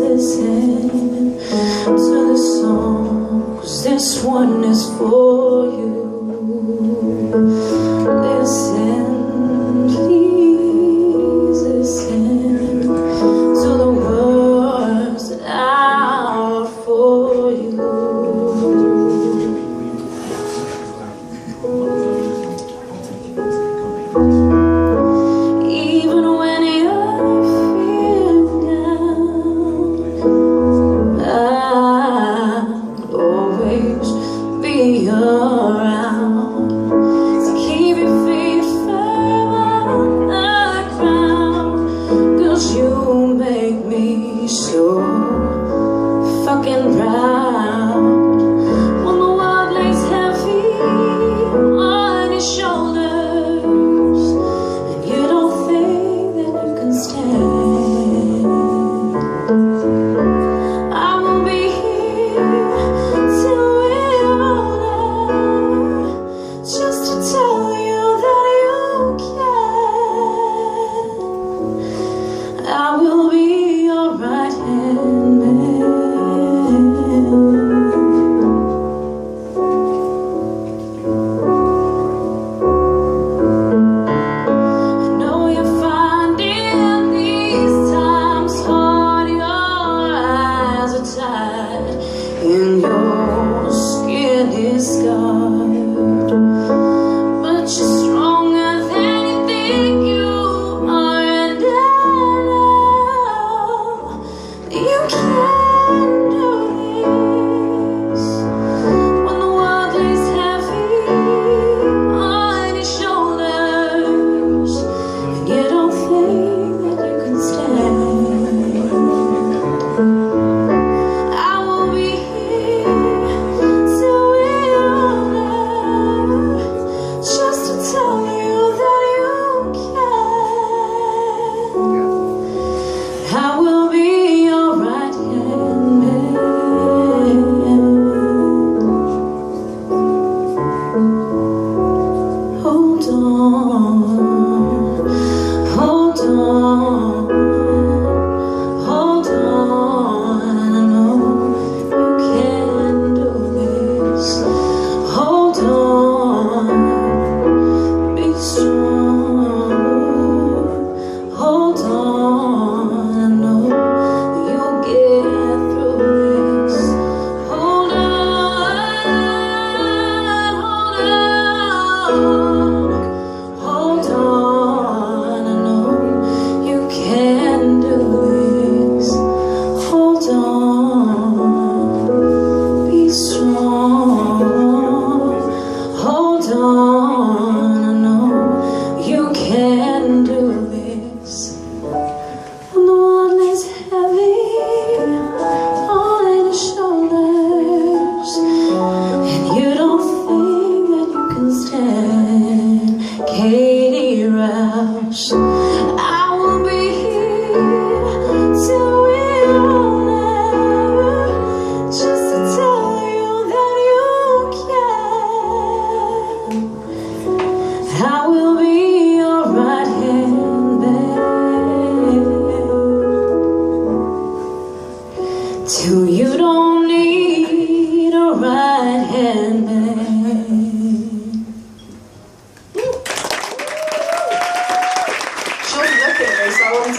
listen to the song, 'cause this one is for you. Listen, please listen to the words that I wrote for you. Even when you're feeling down, I'll always be around to keep your feet firm on the ground, 'cause you make me so fucking proud. When the world lays heavy on your shoulders and you don't think that you can stand, I will be here till we're older, just to tell you that you can. I will be your right hand man. I know you're finding these times hard. Your eyes are tired and your skin is scarred, but you're stronger than you think you are, and I know you can do this. When the world lays heavy on your shoulders and you don't think that you can stand, I will be here till we're older, just to tell you that you can. I will be your right hand man. Hold on, hold on.